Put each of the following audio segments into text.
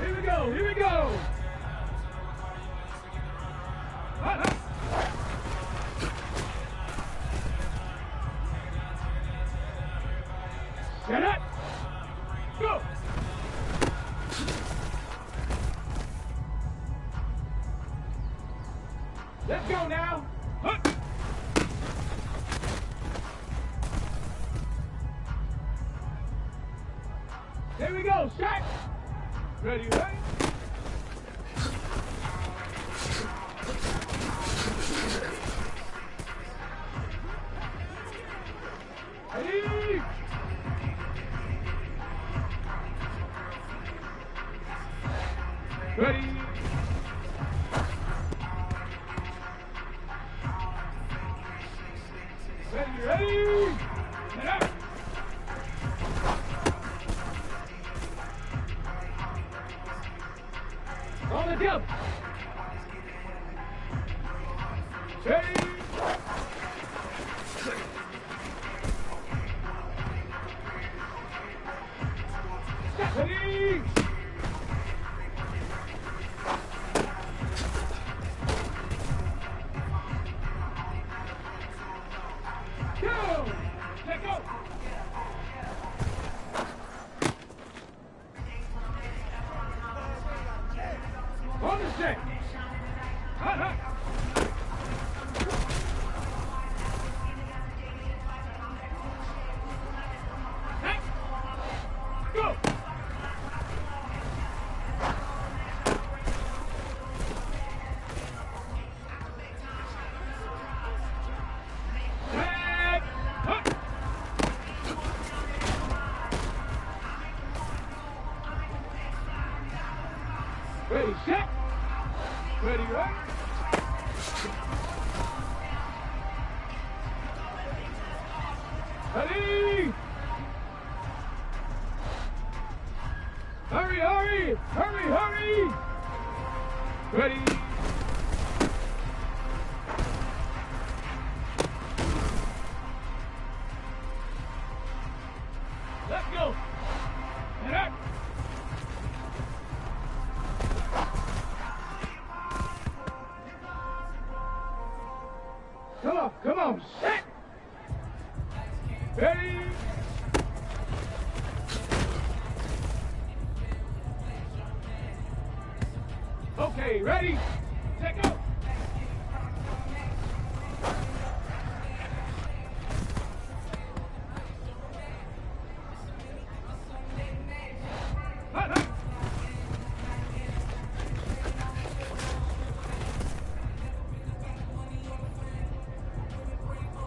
Here we go, here we go. Set up. Go. Let's go now. Huh. Here we go, shot. Ready, ready? Ready? Ready? Ready, ready? Get up! On the jump! Ready? Ready? Go! Let go! On the set! Go! Ready, set. Ready, right. Ready. Hurry, hurry, hurry, hurry. Ready. Let's go. Get up. Come on, set! Ready? Okay, ready? Set, go!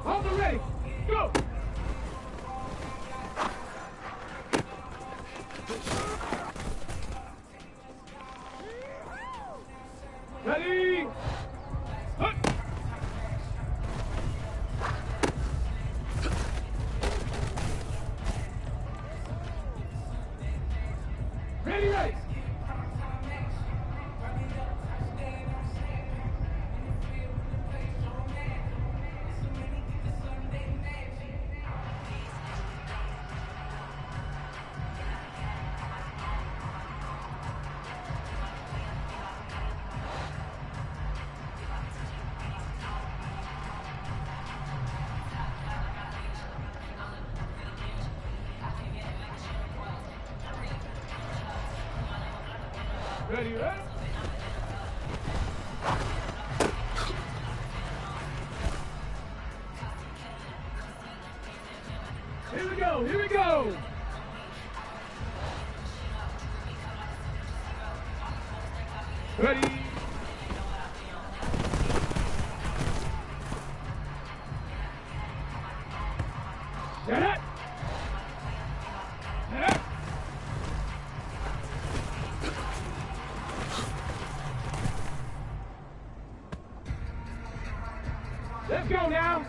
Hold the ready. Go. Ready. Hut. Ready, ready. Ready, ready? Here we go, here we go! Ready? Set it! Set it! Let's go now.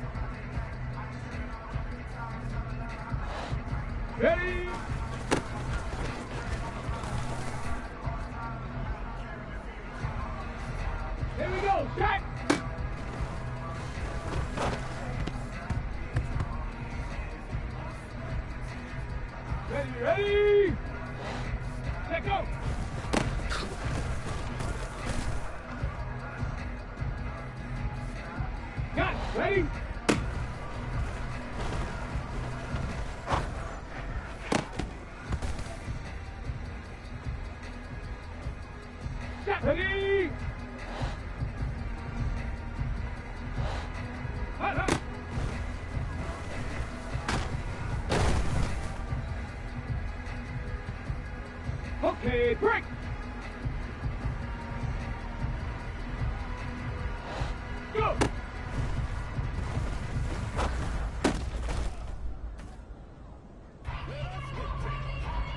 Ready? Here we go, shot. Ready, ready? Let go. Ready? Set. Ready? Okay, break! Go!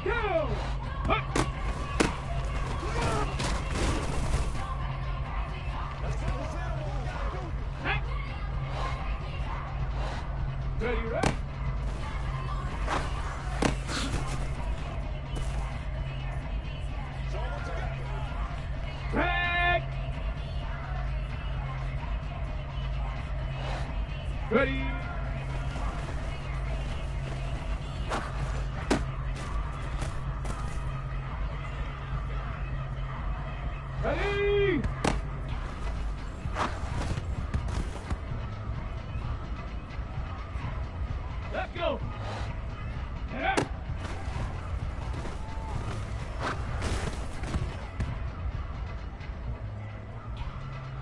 Go! Hut! Hey! Ready, ready? Break! Ready? Ready? Let's go!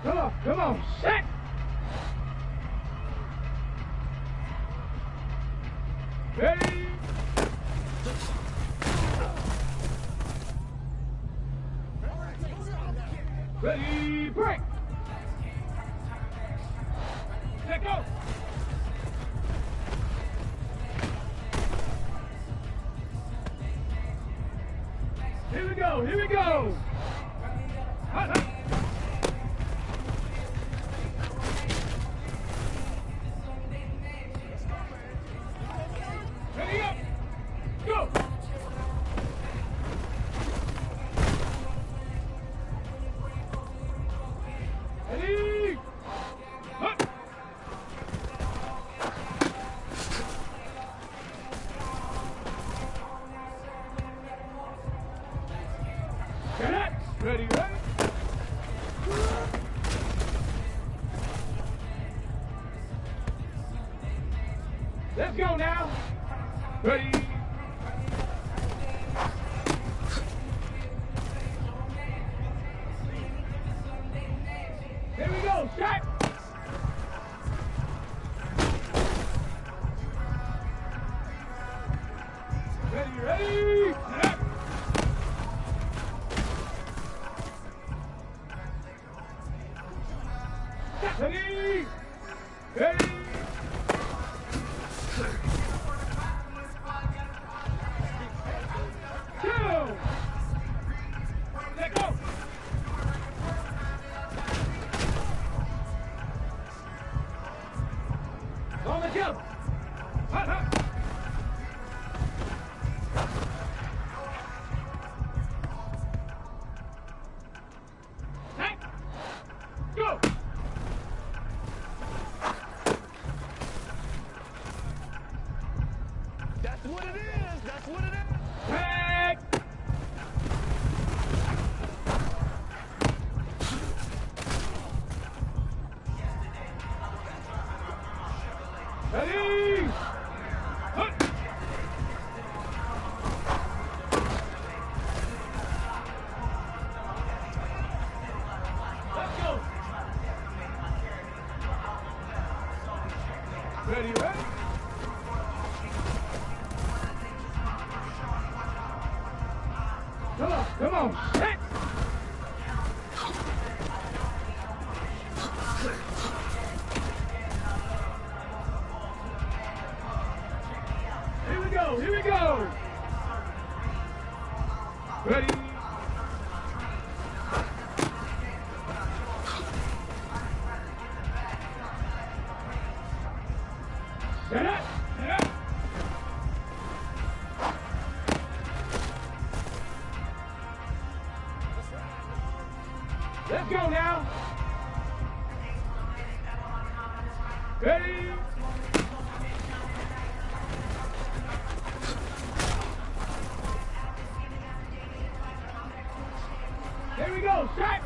Get up! Come on, set! Ready? Ready, break! Let go! Here we go, here we go! Hut, hut. Ready up! Go! Ready! Hut! Get it! Ready, ready? Let's go now! Ready? Here we go, shot! Ready, ready? Set. Ready? Ready? Go! Let go! On the jump! Hut, hut! Hey! Go! That's what it is! That's what it is! Tag! Ready! Hut! Let's go! Ready, ready? Come on, set! Here we go, here we go! Ready? Set up! Set up! Let's go now! Ready? Here we go, shot!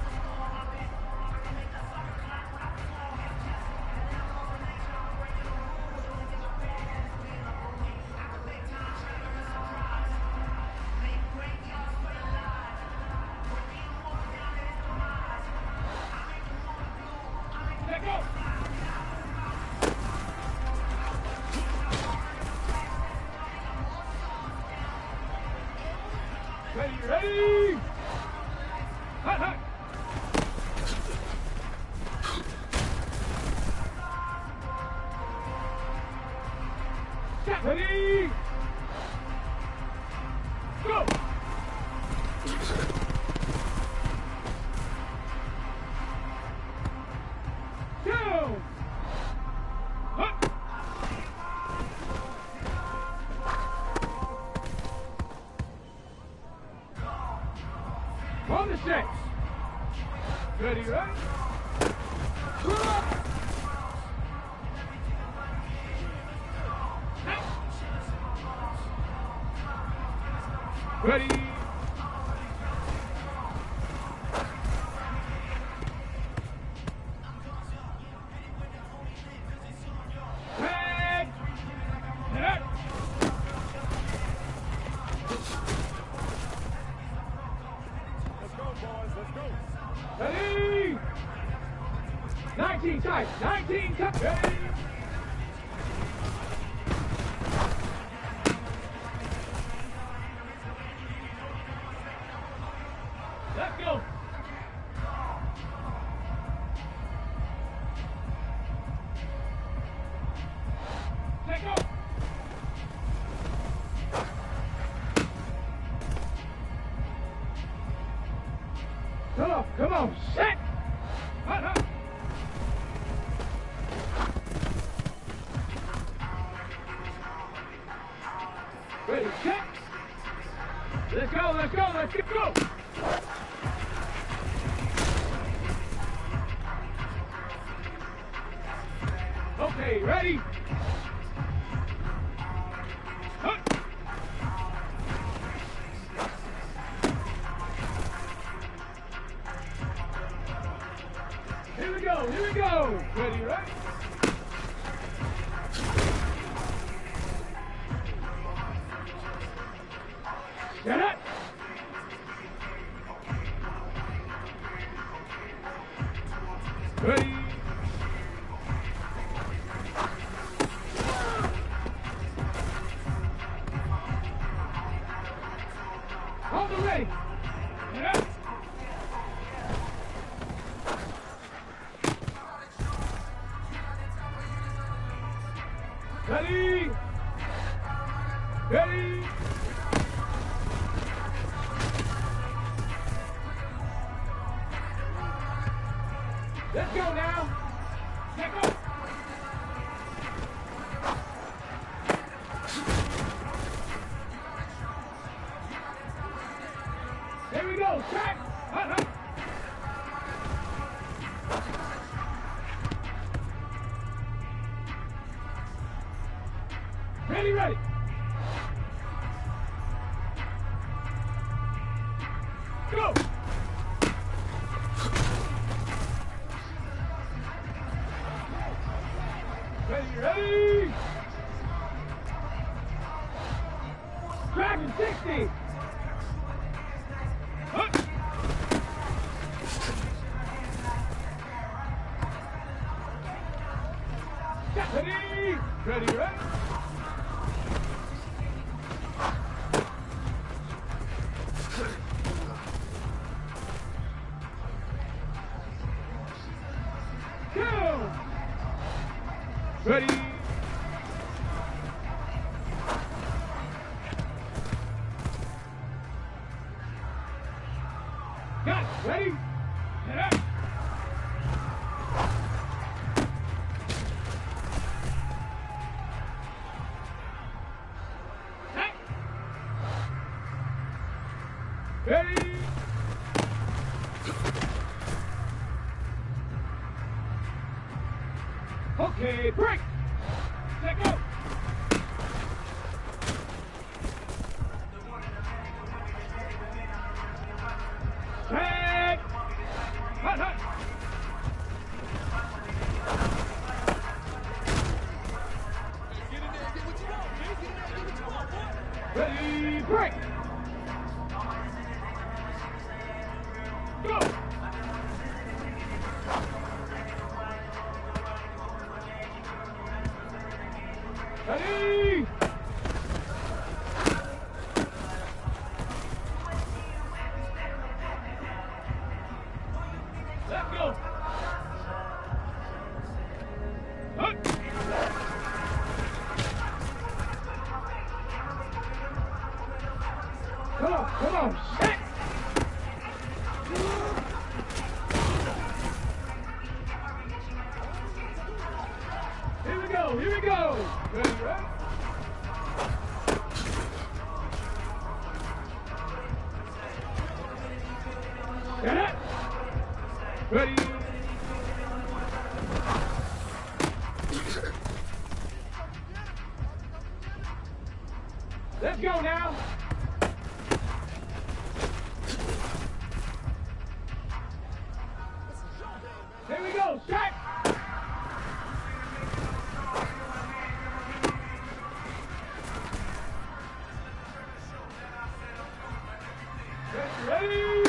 Ready, ready! Hot, hot! Stop! Ready! Go! Down! Up! On the six. Ready, right? Ready. Head. Head. Let's go, boys. Let's go. Ready. 19 tight. 19 tight. Ready. Let's go. Let go. Come on, set. Hot, hot. Ready, check. Let's go, let's go, let's get go. Okay, ready? Huh. Here we go, here we go. Ready, right? Get it. Ready. Hold the ready. Get it. Ready. Ready. Let's go now. Let's go. There we go. Track. Hot, hot. Ready, ready. Go. Ready, ready! Dragon 60! Up! Ready! Ready, ready! Go! Ready! Got it. Ready? Get up. Set. Ready? Okay, break. Let go. Set. Hot, hot. Get in there and get what you want, man. Get in there and get what you want, boy. Ready, break. Go. Come on. Shit. Here we go. Ready, ready? Got it? Ready? Let's go now. Here we go. Shot. Ready?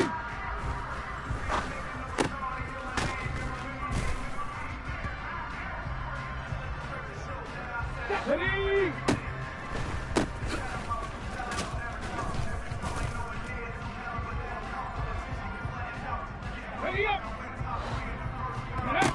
Ready? Ready up. Get up.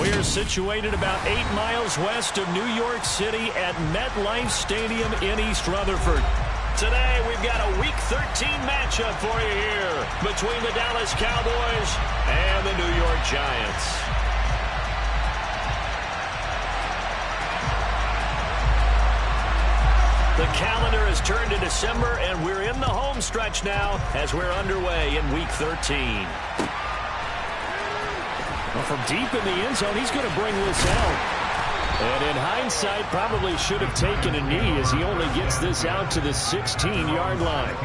We're situated about 8 miles west of New York City at MetLife Stadium in East Rutherford. Today, we've got a Week 13 matchup for you here between the Dallas Cowboys and the New York Giants. The calendar has turned to December, and we're in the home stretch now as we're underway in Week 13. Well, from deep in the end zone, he's going to bring this out. And in hindsight, probably should have taken a knee as he only gets this out to the 16-yard line.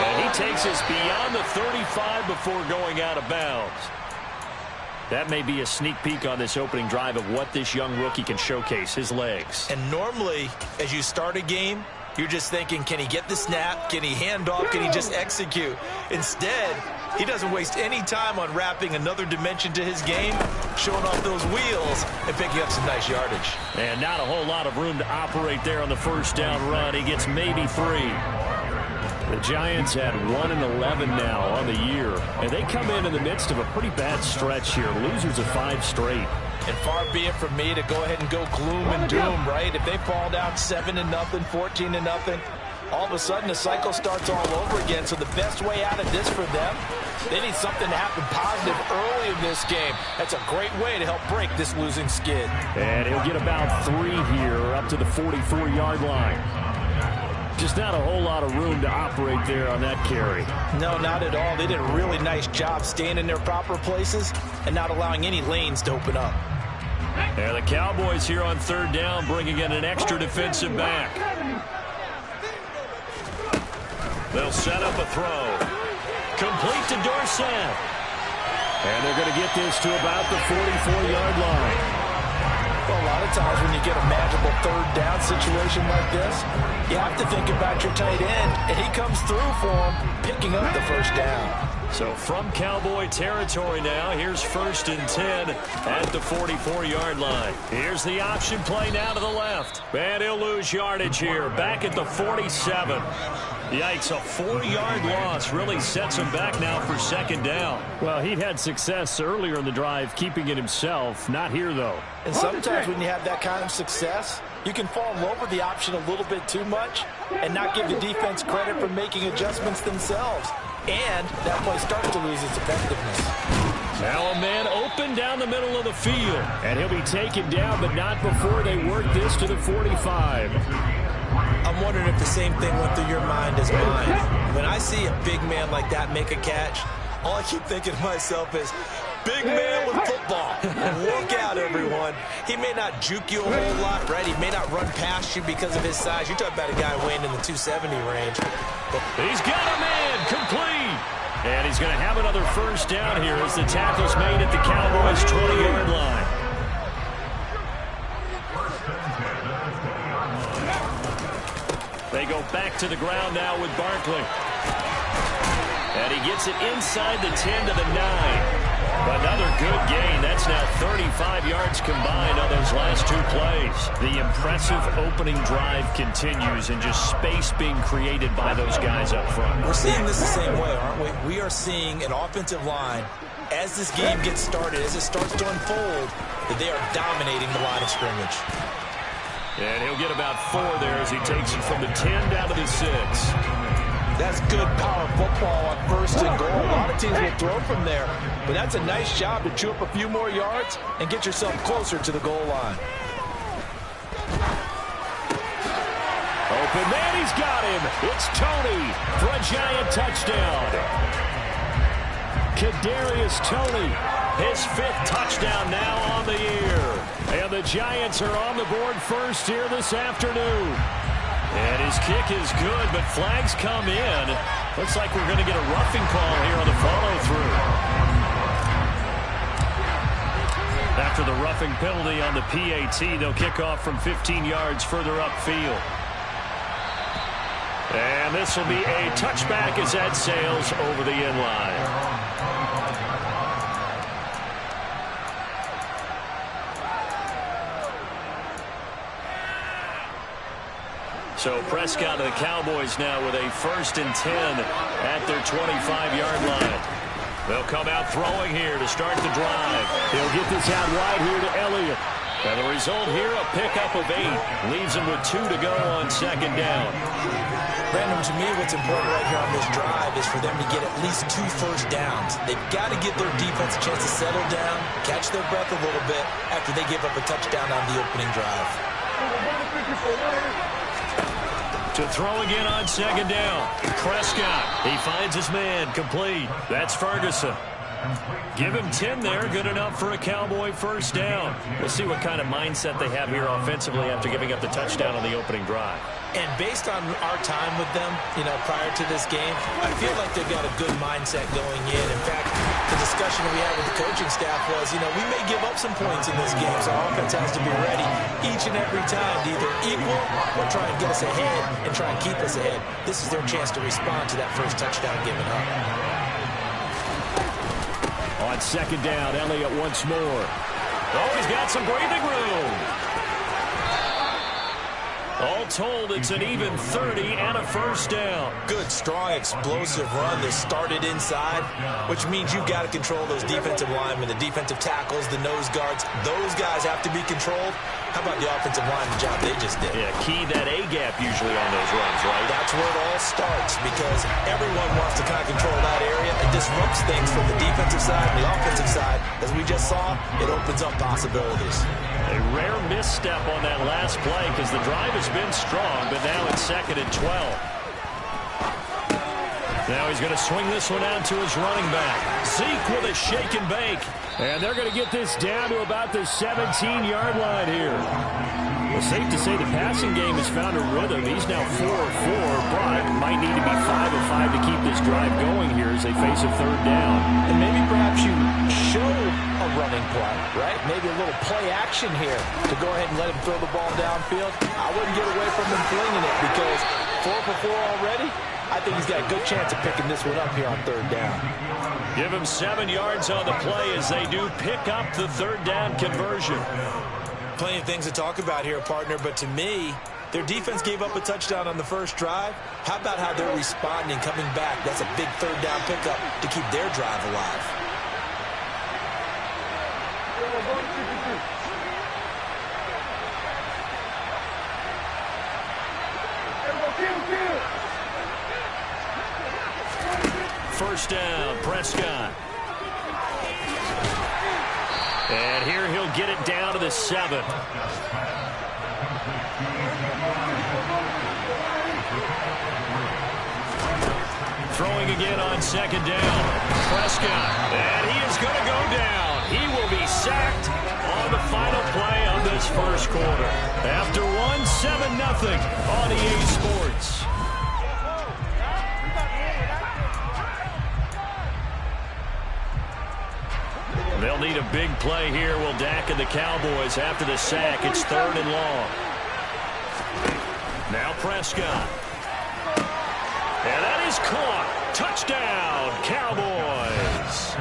And he takes us beyond the 35 before going out of bounds. That may be a sneak peek on this opening drive of what this young rookie can showcase, his legs. And normally, as you start a game, you're just thinking, can he get the snap? Can he hand off? Can he just execute? Instead, he doesn't waste any time on wrapping another dimension to his game, showing off those wheels, and picking up some nice yardage. And not a whole lot of room to operate there on the first down run. He gets maybe 3. The Giants at 1-11 now on the year. And they come in the midst of a pretty bad stretch here. Losers of 5 straight. And far be it from me to go ahead and go gloom and doom, right? If they fall down 7-0, 14-0, all of a sudden the cycle starts all over again. So the best way out of this for them, they need something to happen positive early in this game. That's a great way to help break this losing skid. And he'll get about 3 here up to the 44-yard line. Just not a whole lot of room to operate there on that carry. No, not at all. They did a really nice job staying in their proper places and not allowing any lanes to open up. And the Cowboys here on 3rd down, bringing in an extra defensive back. They'll set up a throw. Complete to Dorsett. And they're going to get this to about the 44-yard line. Well, a lot of times when you get a magical 3rd down situation like this, you have to think about your tight end, and he comes through for him, picking up the first down. So from Cowboy territory now, here's 1st and 10 at the 44-yard line. Here's the option play now to the left. And he'll lose yardage here, back at the 47. Yikes, a 4-yard loss really sets him back now for 2nd down. Well, he'd had success earlier in the drive keeping it himself. Not here, though. And sometimes when you have that kind of success, you can fall over the option a little bit too much and not give the defense credit for making adjustments themselves. And that play starts to lose its effectiveness. Now a man open down the middle of the field. And he'll be taken down, but not before they work this to the 45. I'm wondering if the same thing went through your mind as mine. When I see a big man like that make a catch, all I keep thinking to myself is, big man with football. Look out, everyone. He may not juke you a whole lot, right? He may not run past you because of his size. You're talking about a guy weighing in the 270 range. But he's got a man complete. And he's going to have another 1st down here as the tackle's made at the Cowboys' 20-yard line. They go back to the ground now with Barkley. And he gets it inside the 10 to the 9. Another good gain. That's now 35 yards combined on those last 2 plays. The impressive opening drive continues and just space being created by those guys up front. We're seeing this the same way, aren't we? We are seeing an offensive line, as this game gets started, as it starts to unfold, that they are dominating the line of scrimmage. And he'll get about 4 there as he takes it from the 10 down to the 6. That's good power football on 1st and goal. A lot of teams will throw from there, but that's a nice job to chew up a few more yards and get yourself closer to the goal line. Open man, he's got him. It's Tony for a Giant touchdown. Kadarius Toney, his 5th touchdown now on the year. And the Giants are on the board first here this afternoon. And his kick is good, but flags come in. Looks like we're going to get a roughing call here on the follow-through. After the roughing penalty on the PAT, they'll kick off from 15 yards further upfield. And this will be a touchback as that sails over the end line. So Prescott and the Cowboys now with a 1st and 10 at their 25-yard line. They'll come out throwing here to start the drive. He'll get this out wide here to Elliott. And the result here, a pickup of 8. Leaves him with 2 to go on 2nd down. Brandon, to me, what's important right here on this drive is for them to get at least 2 first downs. They've got to give their defense a chance to settle down, catch their breath a little bit after they give up a touchdown on the opening drive. To throw again on 2nd down. Prescott, he finds his man, complete. That's Ferguson. Give him 10 there, good enough for a Cowboy 1st down. We'll see what kind of mindset they have here offensively after giving up the touchdown on the opening drive. And based on our time with them, prior to this game, I feel like they've got a good mindset going in. In fact, the discussion we had with the coaching staff was, we may give up some points in this game, so our offense has to be ready each and every time to either equal or try and get us ahead and try and keep us ahead. This is their chance to respond to that first touchdown given up. On second down, Elliott once more. Oh, he's got some breathing room. All told, it's an even 30 and a first down. Good, strong, explosive run that started inside, which means you've got to control those defensive linemen, the defensive tackles, the nose guards. Those guys have to be controlled. How about the offensive line, the job they just did? Yeah, key that A-gap usually on those runs, right? That's where it all starts because everyone wants to kind of control that area. It disrupts things from the defensive side and the offensive side. As we just saw, it opens up possibilities. A rare misstep on that last play because the drive has been strong, but now it's 2nd and 12. Now he's going to swing this one out to his running back. Zeke with a shake and bake. And they're going to get this down to about the 17-yard line here. Well, safe to say the passing game has found a rhythm. He's now 4 of 4, but might need to be 5 of 5 to keep this drive going here as they face a third down. And maybe perhaps you show a running play, right? Maybe a little play action here to go ahead and let him throw the ball downfield. I wouldn't get away from him flinging it because 4 for 4 already. I think he's got a good chance of picking this one up here on third down. Give him 7 yards on the play as they do pick up the third down conversion. Plenty of things to talk about here, partner, but to me, their defense gave up a touchdown on the first drive. How about how they're responding, coming back? That's a big third down pickup to keep their drive alive. First down, Prescott. And here he'll get it down to the 7. Throwing again on second down. Prescott. And he is going to go down. He will be sacked on the final play of this first quarter. After 7-0 on EA Sports. They'll need a big play here. Will Dak and the Cowboys after the sack. It's 3rd and long. Now Prescott. And that is caught. Touchdown, Cowboys.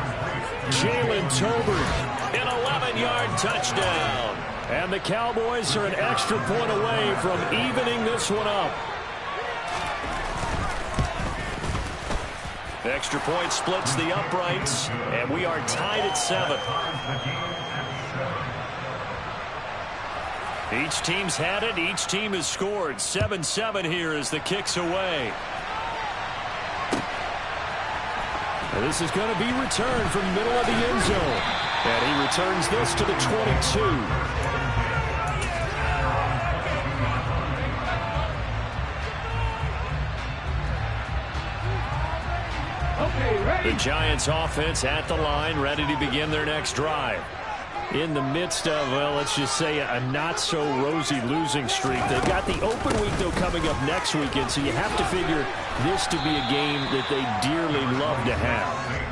Jalen Tolbert, an 11-yard touchdown. And the Cowboys are an extra point away from evening this one up. Extra point splits the uprights, and we are tied at 7. Each team's had it. Each team has scored. 7-7 here as the kick's away. And this is going to be returned from the middle of the end zone. And he returns this to the 22. The Giants offense at the line, ready to begin their next drive. In the midst of, well, let's just say a not-so-rosy losing streak. They've got the open week, though, coming up next weekend, so you have to figure this to be a game that they dearly love to have.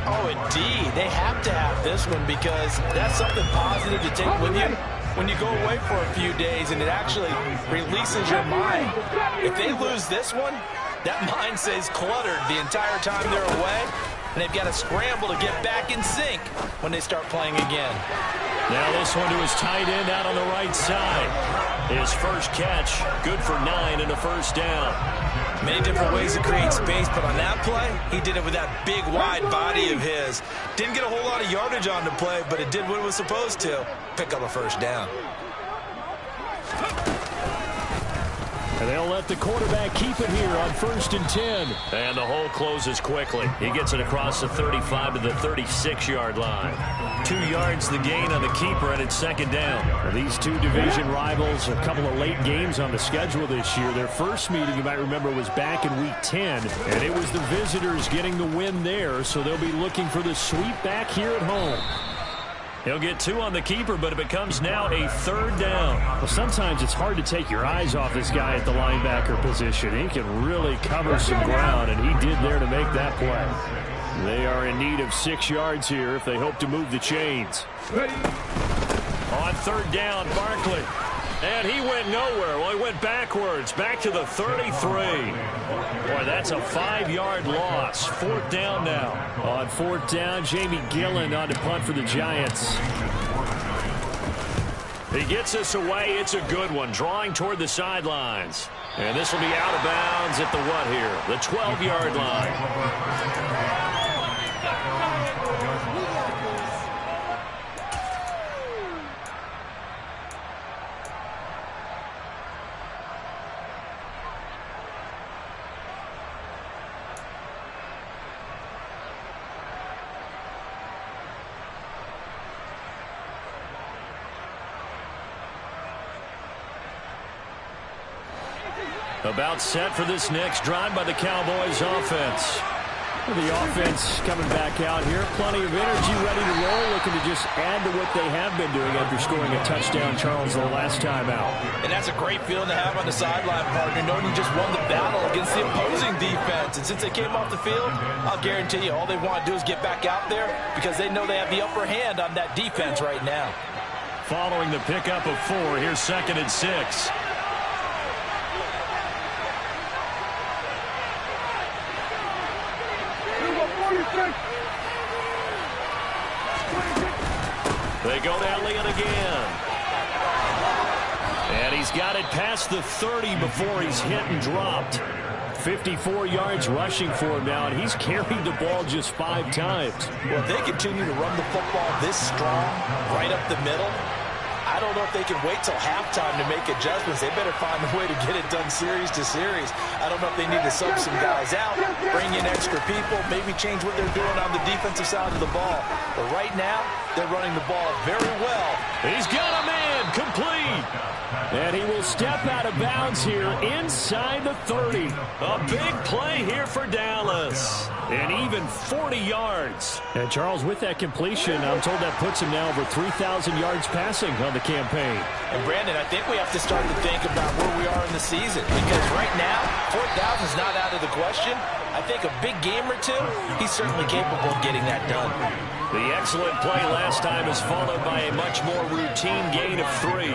Oh, indeed. They have to have this one because that's something positive to take with you when you go away for a few days, and it actually releases your mind. If they lose this one, that mind stays cluttered the entire time they're away, and they've got to scramble to get back in sync when they start playing again. Now this one to his tight end out on the right side. His first catch, good for 9 and a first down. Many different ways to create space, but on that play, he did it with that big, wide body of his. Didn't get a whole lot of yardage on the play, but it did what it was supposed to, pick up a first down. And they'll let the quarterback keep it here on 1st and 10. And the hole closes quickly. He gets it across the 35 to the 36-yard line. 2 yards the gain on the keeper, and it's 2nd down. Now, these two division rivals, a couple of late games on the schedule this year. Their first meeting, you might remember, was back in Week 10, and it was the visitors getting the win there, so they'll be looking for the sweep back here at home. He'll get 2 on the keeper, but it becomes now a 3rd down. Well, sometimes it's hard to take your eyes off this guy at the linebacker position. He can really cover some ground, and he did there to make that play. They are in need of 6 yards here if they hope to move the chains. On 3rd down, Barkley. And he went nowhere. Well, he went backwards, back to the 33. Boy, that's a 5-yard loss. 4th down now. On 4th down, Jamie Gillen on to punt for the Giants. He gets us away. It's a good one, drawing toward the sidelines. And this will be out of bounds at the what here? The 12-yard line. About set for this next drive by the Cowboys offense. The offense coming back out here. Plenty of energy, ready to roll, looking to just add to what they have been doing after scoring a touchdown, Charles, the last time out. And that's a great feeling to have on the sideline, partner, knowing you just won the battle against the opposing defense. And since they came off the field, I'll guarantee you all they want to do is get back out there because they know they have the upper hand on that defense right now. Following the pickup of 4, here's 2nd and 6. They go to Elliott again. And he's got it past the 30 before he's hit and dropped. 54 yards rushing for him now, and he's carried the ball just 5 times. Well, if they continue to run the football this strong, right up the middle, I don't know if they can wait till halftime to make adjustments. They better find a way to get it done series to series. I don't know if they need to sub some guys out, bring in extra people, maybe change what they're doing on the defensive side of the ball. But right now, they're running the ball very well. He's got a man complete. And he will step out of bounds here inside the 30. A big play here for Dallas. And even 40 yards. And Charles, with that completion, I'm told that puts him now over 3,000 yards passing on the campaign. And Brandon, I think we have to start to think about where we are in the season. Because right now, 4,000 is not out of the question. I think a big game or two, he's certainly capable of getting that done. The excellent play last time is followed by a much more routine gain of 3.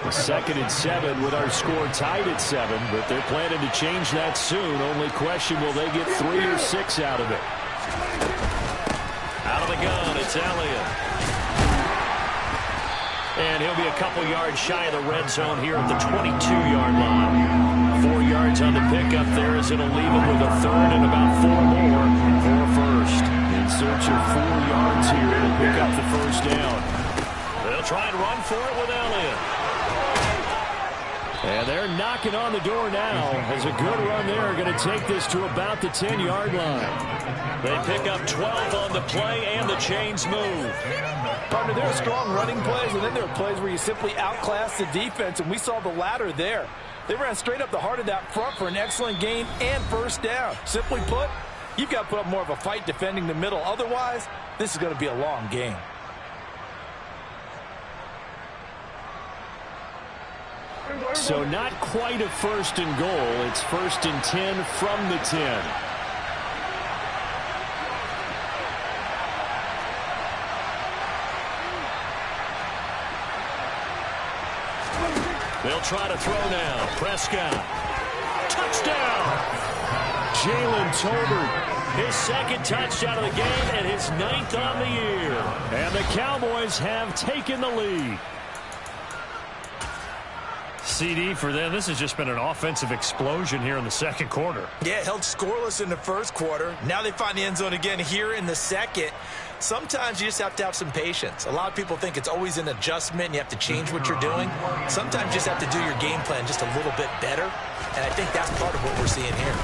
The 2nd and 7 with our score tied at 7, but they're planning to change that soon. Only question, will they get 3 or 6 out of it? Out of the gun, it's Elliott. And he'll be a couple yards shy of the red zone here at the 22-yard line. 4 yards on the pickup there as it'll leave him with a 3rd and about 4 more for a first. In search of 4 yards here to pick up the first down. They'll try and run for it with Elliott. And they're knocking on the door now as a good run there. Going to take this to about the 10-yard line. They pick up 12 on the play, and the chains move. Partner, there are strong running plays, and then there are plays where you simply outclass the defense, and we saw the latter there. They ran straight up the heart of that front for an excellent gain and first down. Simply put, you've got to put up more of a fight defending the middle. Otherwise, this is going to be a long game. So not quite a 1st and goal. It's 1st and 10 from the 10. They'll try to throw now. Prescott. Touchdown. Jalen Tolbert. His 2nd touchdown of the game and his 9th on the year. And the Cowboys have taken the lead. CD for them. This has just been an offensive explosion here in the 2nd quarter. Yeah, held scoreless in the 1st quarter. Now they find the end zone again here in the 2nd. Sometimes you just have to have some patience. A lot of people think it's always an adjustment and you have to change what you're doing. Sometimes you just have to do your game plan just a little bit better. And I think that's part of what we're seeing here.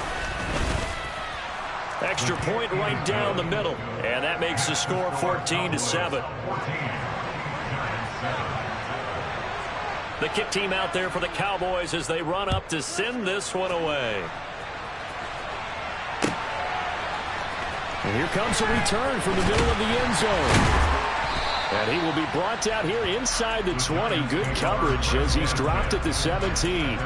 Extra point right down the middle. And that makes the score 14-7. The kick team out there for the Cowboys as they run up to send this one away. And here comes a return from the middle of the end zone. And he will be brought down here inside the 20. Good coverage as he's dropped at the 17.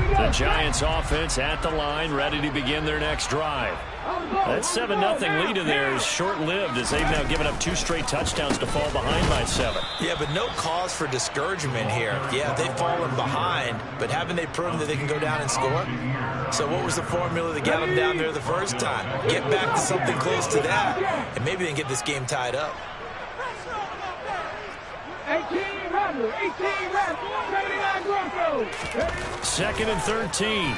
The Giants offense at the line, ready to begin their next drive. That 7-0 lead in there is short-lived as they've now given up 2 straight touchdowns to fall behind by 7. Yeah, but no cause for discouragement here. Yeah, they've fallen behind, but haven't they proven that they can go down and score? So what was the formula that got them down there the first time? Get back to something close to that, and maybe they can get this game tied up. 2nd and 13.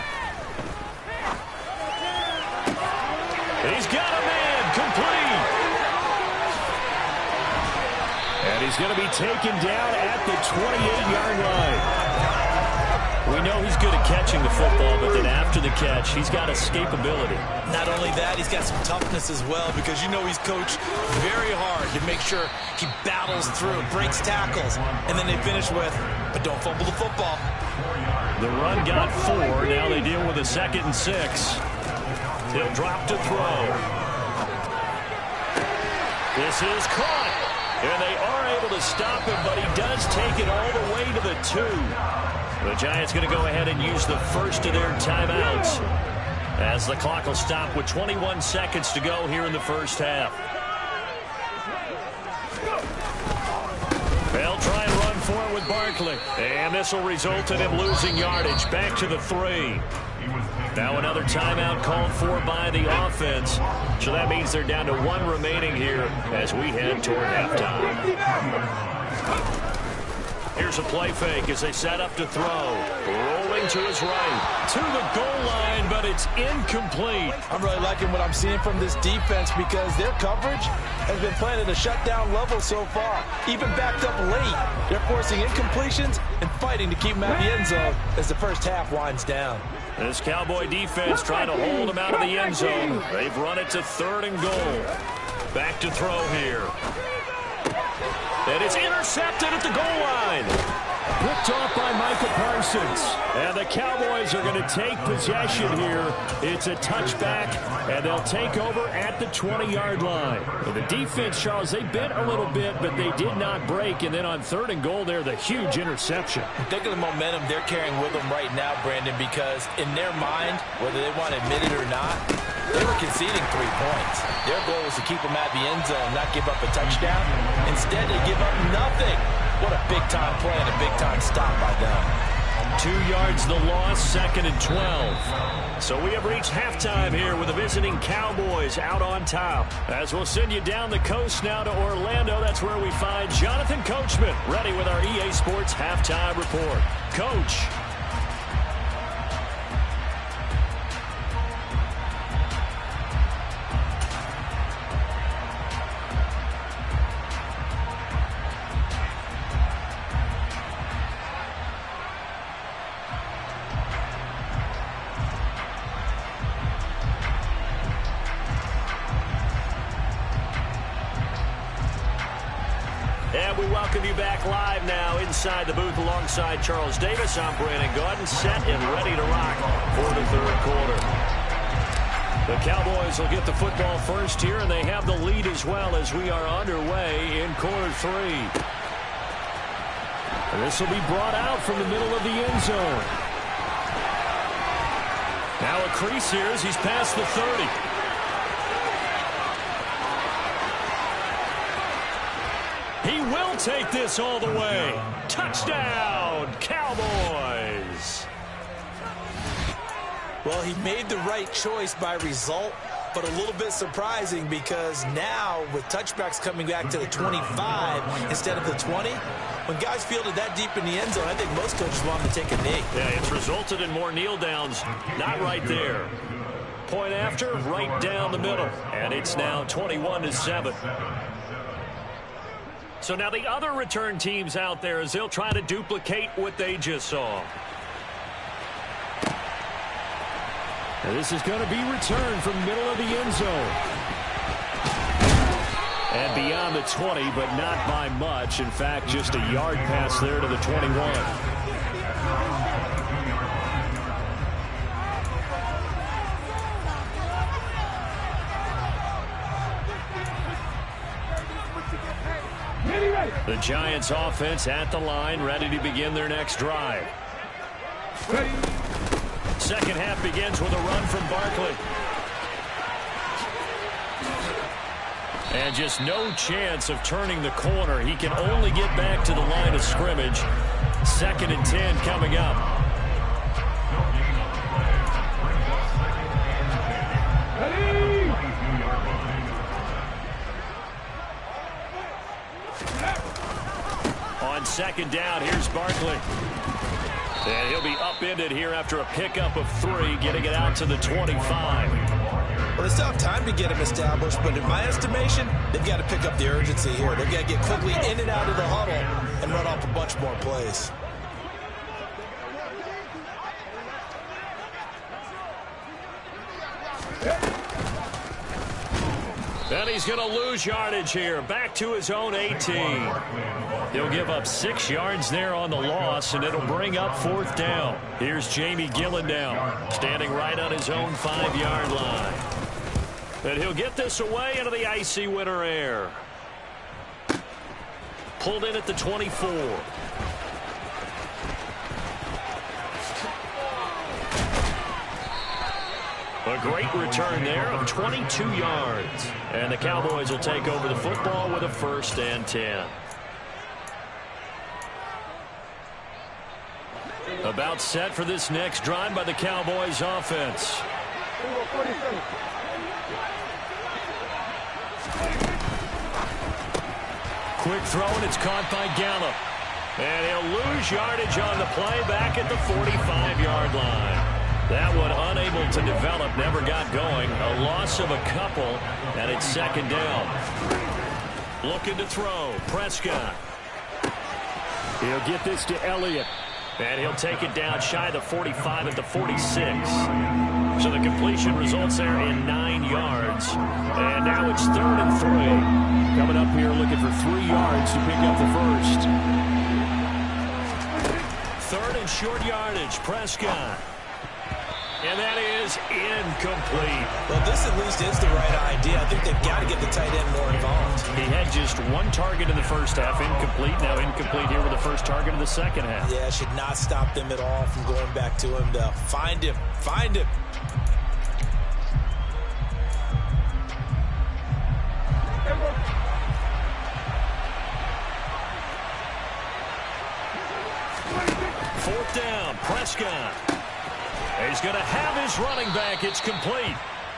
He's got a man complete. And he's going to be taken down at the 28-yard line. We know he's good at catching the football, but then after the catch, he's got escapability. Not only that, he's got some toughness as well, because you know he's coached very hard to make sure he battles through, breaks tackles, and then they finish with, but don't fumble the football. The run got 4. Now they deal with a 2nd and 6. He'll drop to throw. This is caught. And they are able to stop him, but he does take it all the way to the 2. The Giants going to go ahead and use the first of their timeouts as the clock will stop with 21 seconds to go here in the first half. They'll try and run for it with Barkley. And this will result in him losing yardage. Back to the 3. Now another timeout called for by the offense. So that means they're down to 1 remaining here as we head toward halftime. Here's a play fake as they set up to throw. Rolling to his right. To the goal line, but it's incomplete. I'm really liking what I'm seeing from this defense because their coverage has been playing at a shutdown level so far. Even backed up late. They're forcing incompletions and fighting to keep them out of the end zone as the first half winds down. This Cowboy defense trying to hold them out of the end zone. They've run it to 3rd and goal. Back to throw here. And it's intercepted at the goal line. Picked off by Micah Parsons. And the Cowboys are going to take possession here. It's a touchback, and they'll take over at the 20-yard line. Well, the defense, Charles, they bent a little bit, but they did not break. And then on 3rd and goal there, the huge interception. Think of the momentum they're carrying with them right now, Brandon, because in their mind, whether they want to admit it or not, they were conceding 3 points. Their goal was to keep them at the end zone, not give up a touchdown. Instead, they give up nothing. What a big-time play and a big-time stop by them. 2 yards the loss, 2nd and 12. So we have reached halftime here with the visiting Cowboys out on top. As we'll send you down the coast now to Orlando, that's where we find Jonathan Coachman, ready with our EA Sports Halftime Report. Coach. And we welcome you back live now inside the booth alongside Charles Davis. I'm Brandon Gaudin, set and ready to rock for the 3rd quarter. The Cowboys will get the football first here, and they have the lead as well as we are underway in quarter 3. And this will be brought out from the middle of the end zone. Now a crease here as he's past the 30. He will take this all the way. Touchdown, Cowboys. Well, he made the right choice by result, but a little bit surprising because now with touchbacks coming back to the 25 instead of the 20, when guys fielded that deep in the end zone, I think most coaches want them to take a knee. Yeah, it's resulted in more kneel downs. Not right there. Point after, right down the middle. And it's now 21-7. So now the other return teams out there as they'll try to duplicate what they just saw. And this is going to be returned from the middle of the end zone. And beyond the 20, but not by much. In fact, just a yard pass there to the 21. The Giants offense at the line, ready to begin their next drive. Second half begins with a run from Barkley. And just no chance of turning the corner. He can only get back to the line of scrimmage. 2nd and 10 coming up. On 2nd down, here's Barkley. And he'll be upended here after a pickup of 3, getting it out to the 25. Well, they still have time to get him established, but in my estimation, they've got to pick up the urgency here. They've got to get quickly in and out of the huddle and run off a bunch more plays. And he's going to lose yardage here. Back to his own 18. He'll give up 6 yards there on the loss, and it'll bring up 4th down. Here's Jamie Gillendown, standing right on his own 5-yard line. And he'll get this away into the icy winter air. Pulled in at the 24. A great return there of 22 yards. And the Cowboys will take over the football with a 1st and 10. About set for this next drive by the Cowboys offense. Quick throw, and it's caught by Gallup. And he'll lose yardage on the play back at the 45-yard line. That one unable to develop, never got going. A loss of a couple, and it's 2nd down. Looking to throw, Prescott. He'll get this to Elliott. And he'll take it down shy of the 45 at the 46. So the completion results there in 9 yards. And now it's 3rd and 3. Coming up here looking for 3 yards to pick up the 1st. 3rd and short yardage, Prescott. And that is incomplete. Well, this at least is the right idea. I think they've got to get the tight end more involved. He had just 1 target in the first half, incomplete. Now incomplete here with the first target of the second half. Yeah, should not stop them at all from going back to him to find him. Find him. Fourth down, Prescott. He's going to have his running back. It's complete.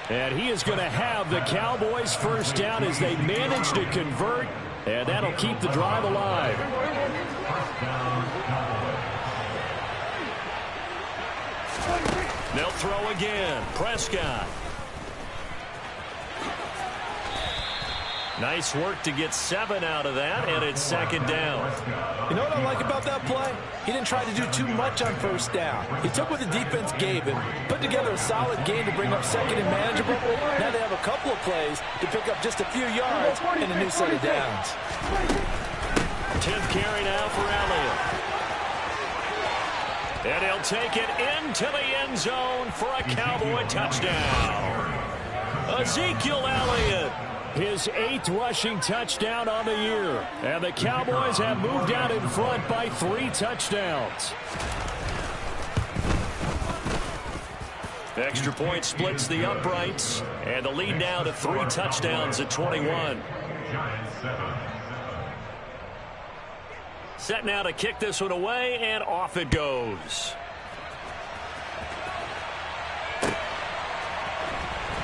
And he is going to have the Cowboys' 1st down as they manage to convert. And that'll keep the drive alive. They'll throw again. Prescott. Nice work to get 7 out of that, and it's 2nd down. You know what I like about that play? He didn't try to do too much on 1st down. He took what the defense gave him, put together a solid game to bring up 2nd and manageable. Now they have a couple of plays to pick up just a few yards and a new set of downs. 10th carry now for Elliott. And he'll take it into the end zone for a Cowboy touchdown. Ezekiel Elliott. His 8th rushing touchdown on the year. And the Cowboys have moved out in front by 3 touchdowns. Extra point splits the uprights. And the lead now to 3 touchdowns at 21. Set now to kick this one away, and off it goes.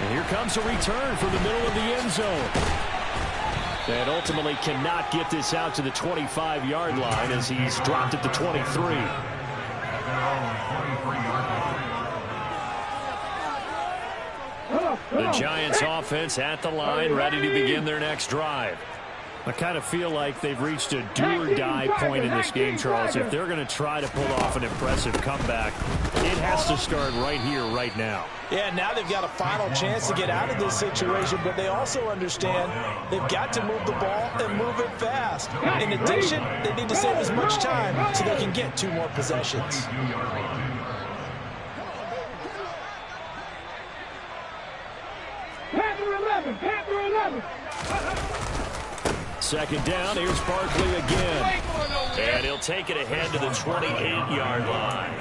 And here comes a return from the middle of the end zone. And ultimately cannot get this out to the 25-yard line as he's dropped at the 23. The Giants offense at the line, ready to begin their next drive. I kind of feel like they've reached a do-or-die point in this game, Charles. If they're going to try to pull off an impressive comeback, it has to start right here, right now. Yeah, now they've got a final chance to get out of this situation, but they also understand they've got to move the ball and move it fast. In addition, they need to save as much time so they can get 2 more possessions. Panther 11, Panther 11. Second down, here's Barkley again. And he'll take it ahead to the 28-yard line.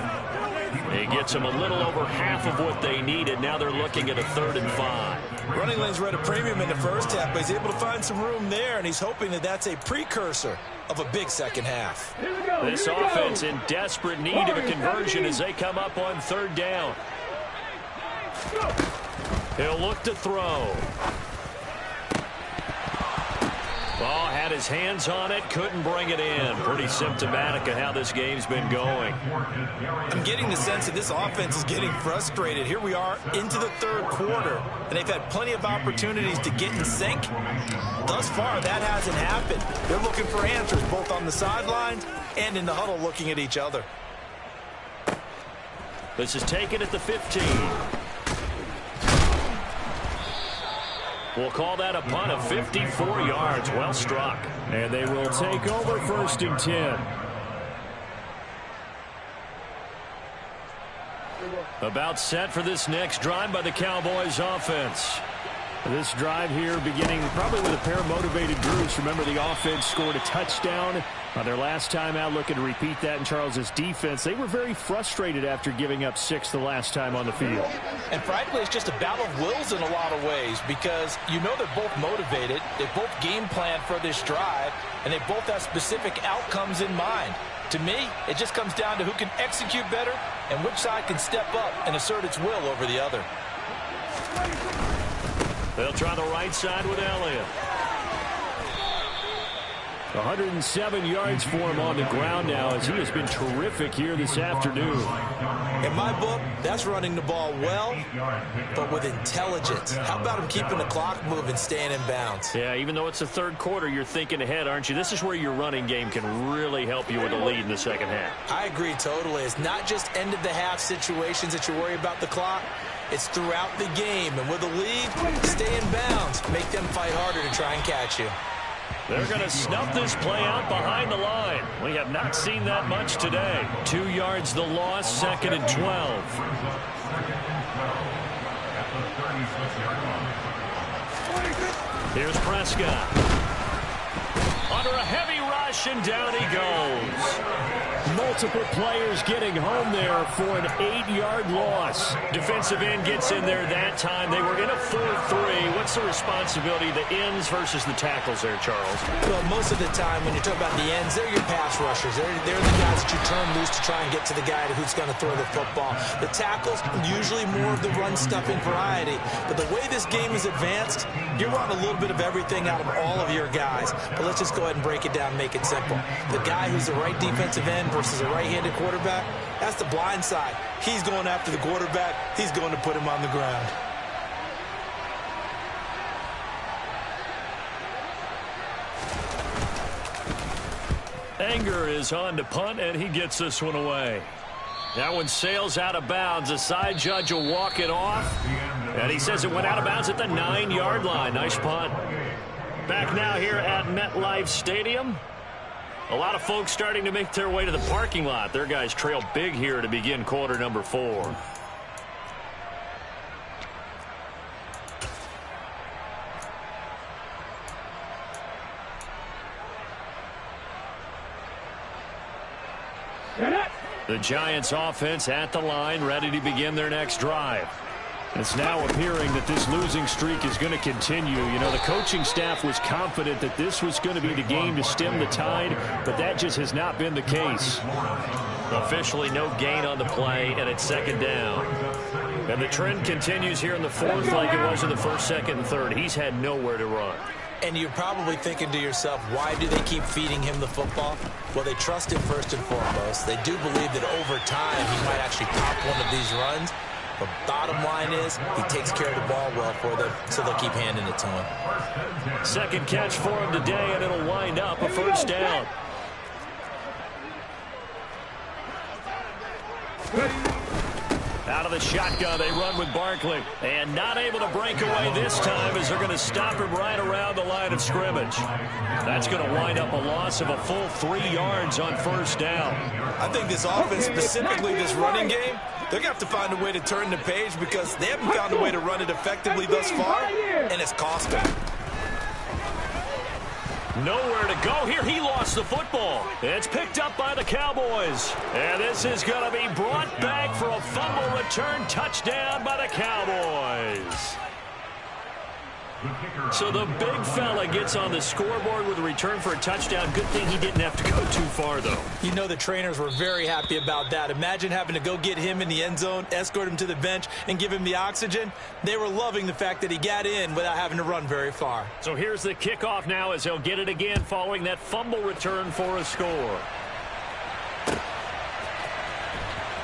He gets them a little over half of what they needed. Now they're looking at a 3rd and 5. Running lanes were at a premium in the first half, but he's able to find some room there, and he's hoping that that's a precursor of a big second half. This offense in desperate need of a conversion as they come up on 3rd down. He'll look to throw. Ball had his hands on it, couldn't bring it in. Pretty symptomatic of how this game's been going. I'm getting the sense that this offense is getting frustrated. Here we are into the 3rd quarter, and they've had plenty of opportunities to get in sync. Thus far, that hasn't happened. They're looking for answers both on the sidelines and in the huddle looking at each other. This is taken at the 15. We'll call that a punt of 54 yards. Well struck. And they will take over 1st and 10. About set for this next drive by the Cowboys offense. This drive here beginning probably with a pair of motivated groups. Remember, the offense scored a touchdown on their last time out, looking to repeat that in Charles's defense. They were very frustrated after giving up 6 the last time on the field. And frankly, it's just a battle of wills in a lot of ways because you know they're both motivated, they both game plan for this drive, and they both have specific outcomes in mind. To me, it just comes down to who can execute better and which side can step up and assert its will over the other. They'll try the right side with Elliott. 107 yards for him on the ground now as he has been terrific here this afternoon. In my book, that's running the ball well, but with intelligence. How about him keeping the clock moving, staying in bounds? Yeah, even though it's the 3rd quarter, you're thinking ahead, aren't you? This is where your running game can really help you with a lead in the second half. I agree totally. It's not just end-of-the-half situations that you worry about the clock. It's throughout the game. And with a lead, stay in bounds. Make them fight harder to try and catch you. They're going to snuff this play out behind the line. We have not seen that much today. 2 yards the loss, 2nd and 12. Here's Prescott. Under a heavy rush, and down he goes. Multiple players getting home there for an 8-yard loss. Defensive end gets in there that time. They were in a 4-3. What's the responsibility, the ends versus the tackles there, Charles? Well, most of the time when you talk about the ends, they're your pass rushers. They're the guys that you turn loose to try and get to the guy who's going to throw the football. The tackles, usually more of the run-stuffing variety. But the way this game is advanced, you're running a little bit of everything out of all of your guys. But let's just go ahead and break it down and make it simple. The guy who's the right defensive end versus a right-handed quarterback, that's the blind side. He's going after the quarterback. He's going to put him on the ground. Anger is on to punt, and he gets this one away. That one sails out of bounds. The side judge will walk it off, and he says it went out of bounds at the 9-yard line. Nice punt. Back now here at MetLife Stadium. A lot of folks starting to make their way to the parking lot. Their guys trail big here to begin quarter number 4. The Giants offense at the line, ready to begin their next drive. It's now appearing that this losing streak is going to continue. You know, the coaching staff was confident that this was going to be the game to stem the tide, but that just has not been the case. Officially no gain on the play, and it's 2nd down. And the trend continues here in the 4th like it was in the 1st, 2nd, and 3rd. He's had nowhere to run. And you're probably thinking to yourself, why do they keep feeding him the football? Well, they trust him first and foremost. They do believe that over time he might actually pop one of these runs. But bottom line is he takes care of the ball well for them, so they'll keep handing it to him. Second catch for him today, and it'll wind up a first down. Out of the shotgun, they run with Barkley. And not able to break away this time as they're going to stop him right around the line of scrimmage. That's going to wind up a loss of a full 3 yards on first down. I think this offense, specifically this running game, they're going to have to find a way to turn the page because they haven't found a way to run it effectively thus far, and it's cost them. Nowhere to go here. He lost the football. It's picked up by the Cowboys. And this is going to be brought back for a fumble return touchdown by the Cowboys. So the big fella gets on the scoreboard with a return for a touchdown. Good thing he didn't have to go too far, though. You know the trainers were very happy about that. Imagine having to go get him in the end zone, escort him to the bench, and give him the oxygen. They were loving the fact that he got in without having to run very far. So here's the kickoff now as he'll get it again following that fumble return for a score.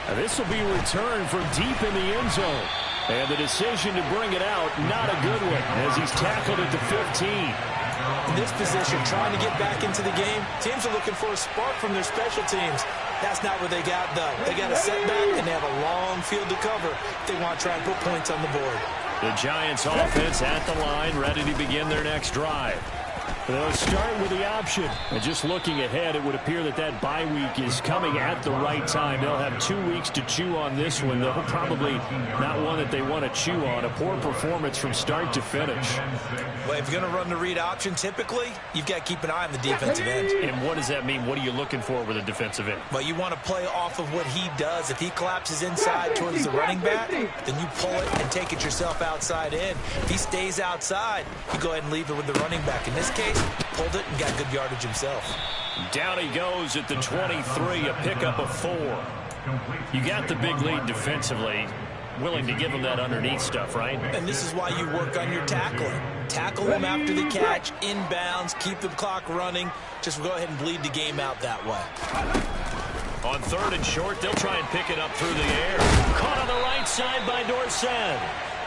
And this will be returned from deep in the end zone. And the decision to bring it out, not a good one, as he's tackled at the 15. In this position, trying to get back into the game, teams are looking for a spark from their special teams. That's not what they got, though. They got a setback, and they have a long field to cover if they want to try and put points on the board. The Giants offense at the line, ready to begin their next drive. They'll start with the option. And just looking ahead, it would appear that that bye week is coming at the right time. They'll have 2 weeks to chew on this one, though probably not one that they want to chew on. A poor performance from start to finish. Well, if you're going to run the read option, typically, you've got to keep an eye on the defensive end. And what does that mean? What are you looking for with a defensive end? Well, you want to play off of what he does. If he collapses inside towards the running back, then you pull it and take it yourself outside in. If he stays outside, you go ahead and leave it with the running back. In this case, pulled it and got good yardage himself. Down he goes at the 23, a pickup of 4. You got the big lead defensively. Willing to give him that underneath stuff, right? And this is why you work on your tackling. Tackle him after the catch, inbounds, keep the clock running. Just go ahead and bleed the game out that way. On 3rd and short, they'll try and pick it up through the air. Caught on the right side by Dorsett.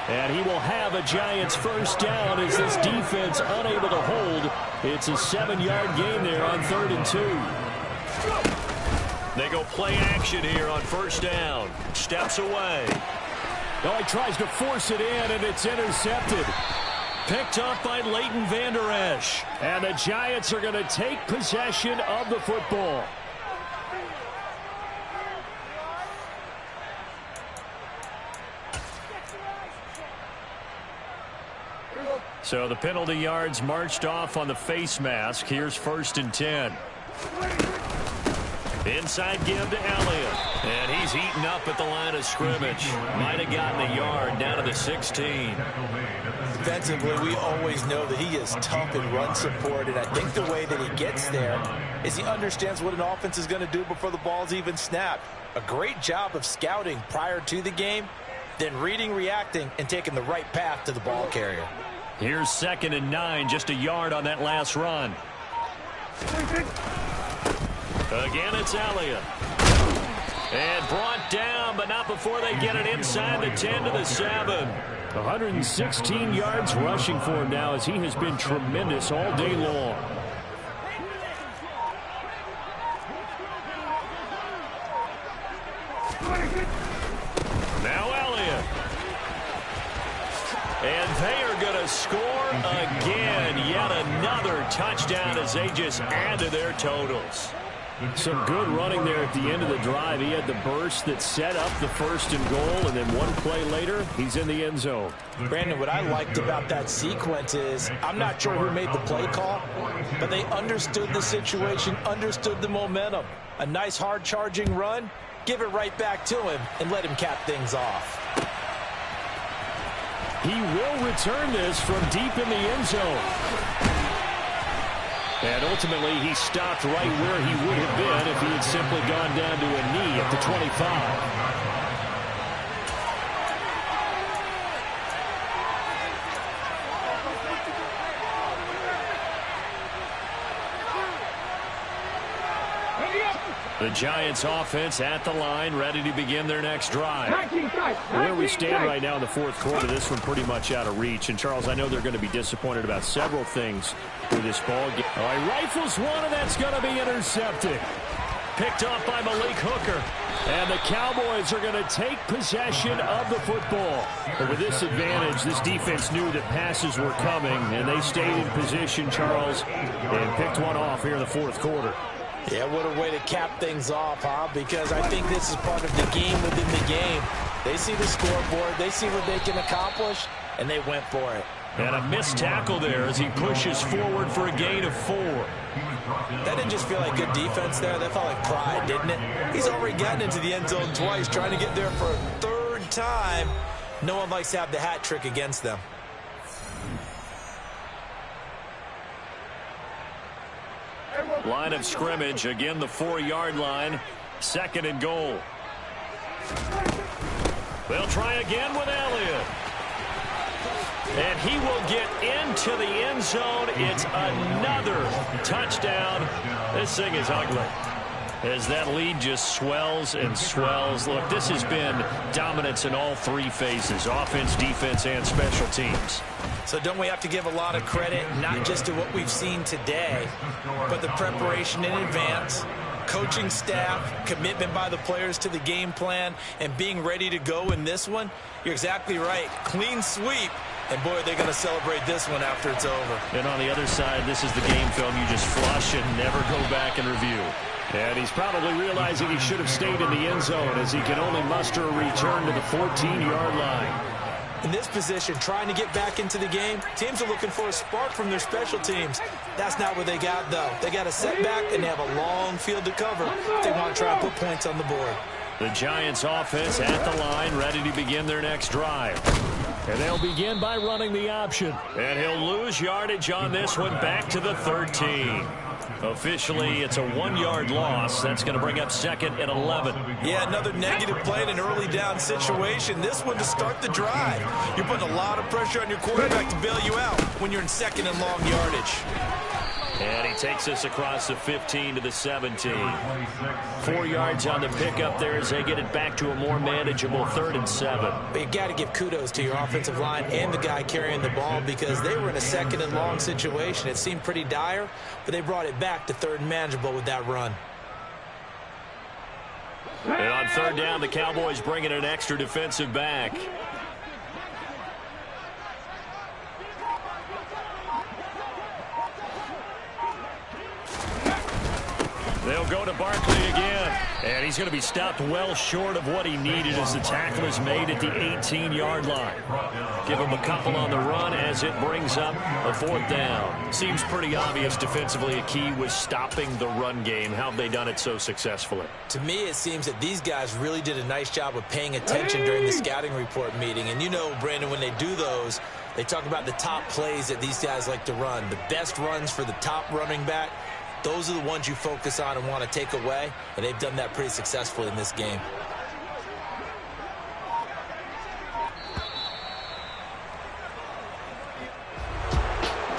And he will have a Giants first down as this defense unable to hold. It's a 7-yard gain there on 3rd and 2. They go play action here on first down. Steps away. Oh, he tries to force it in, and it's intercepted. Picked up by Leighton Vander Esch. And the Giants are going to take possession of the football. So the penalty yards marched off on the face mask. Here's 1st and 10. Inside give to Elliott. And he's eaten up at the line of scrimmage. Might have gotten a yard down to the 16. Defensively, we always know that he is tough in run support, and I think the way that he gets there is he understands what an offense is going to do before the ball's even snapped. A great job of scouting prior to the game, then reading, reacting, and taking the right path to the ball carrier. Here's 2nd and 9, just a yard on that last run. Again, it's Elliott. And brought down, but not before they get it inside the 10 to the 7. 116 yards rushing for him now as he has been tremendous all day long. Now Elliott. And they are going to score again. Yet another touchdown as they just add to their totals. Some good running there at the end of the drive. He had the burst that set up the 1st and goal, and then one play later, he's in the end zone. Brandon, what I liked about that sequence is I'm not sure who made the play call, but they understood the situation, understood the momentum. A nice hard-charging run, give it right back to him, and let him cap things off. He will return this from deep in the end zone. And ultimately, he stopped right where he would have been if he had simply gone down to a knee at the 25. The Giants offense at the line, ready to begin their next drive. Where we stand right now in the fourth quarter, this one pretty much out of reach. And, Charles, I know they're going to be disappointed about several things with this ball game. All right, rifles one, and that's going to be intercepted. Picked off by Malik Hooker. And the Cowboys are going to take possession of the football. But with this advantage, this defense knew that passes were coming, and they stayed in position, Charles, and picked one off here in the fourth quarter. Yeah, what a way to cap things off, huh? Because I think this is part of the game within the game. They see the scoreboard, they see what they can accomplish, and they went for it. And a missed tackle there as he pushes forward for a gain of 4. That didn't just feel like good defense there. That felt like pride, didn't it? He's already gotten into the end zone twice, trying to get there for a third time. No one likes to have the hat trick against them. Line of scrimmage, again the 4-yard line. 2nd and goal. They'll try again with Elliott. And he will get into the end zone. It's another touchdown. This thing is ugly as that lead just swells and swells. Look, this has been dominance in all 3 phases, offense, defense, and special teams. So don't we have to give a lot of credit, not just to what we've seen today, but the preparation in advance, coaching staff, commitment by the players to the game plan, and being ready to go in this one? You're exactly right. Clean sweep. And, boy, they're going to celebrate this one after it's over. And on the other side, this is the game film you just flush and never go back and review. And he's probably realizing he should have stayed in the end zone as he can only muster a return to the 14-yard line. In this position, trying to get back into the game, teams are looking for a spark from their special teams. That's not what they got, though. They got a setback, and they have a long field to cover if they want to try and put points on the board. The Giants offense at the line, ready to begin their next drive. And they'll begin by running the option. And he'll lose yardage on this one, back to the 13. Officially, it's a 1-yard loss. That's going to bring up 2nd and 11. Yeah, another negative play in an early down situation. This one to start the drive. You're putting a lot of pressure on your quarterback to bail you out when you're in 2nd and long yardage. And he takes us across the 15 to the 17. 4 yards on the pickup there as they get it back to a more manageable 3rd and 7. But you got to give kudos to your offensive line and the guy carrying the ball because they were in a 2nd and long situation. It seemed pretty dire, but they brought it back to 3rd and manageable with that run. And on 3rd down, the Cowboys bring in an extra defensive back. They'll go to Barkley again. And he's going to be stopped well short of what he needed as the tackle is made at the 18-yard line. Give him a couple on the run as it brings up a 4th down. Seems pretty obvious defensively a key was stopping the run game. How have they done it so successfully? To me, it seems that these guys really did a nice job of paying attention during the scouting report meeting. And you know, Brandon, when they do those, they talk about the top plays that these guys like to run. The best runs for the top running back. Those are the ones you focus on and want to take away, and they've done that pretty successfully in this game.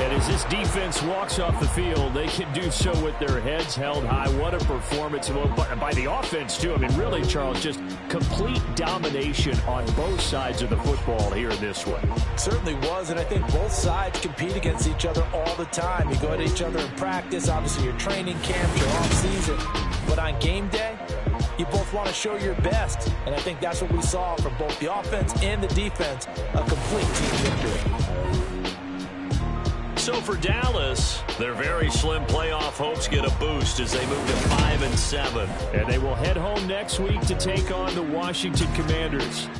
And as this defense walks off the field, they can do so with their heads held high. What a performance by the offense, too. I mean, really, Charles, just complete domination on both sides of the football here in this one. Certainly was, and I think both sides compete against each other all the time. You go at each other in practice, obviously your training camp, your off-season. But on game day, you both want to show your best, and I think that's what we saw from both the offense and the defense, a complete team victory. So for Dallas, their very slim playoff hopes get a boost as they move to 5-7. And they will head home next week to take on the Washington Commanders.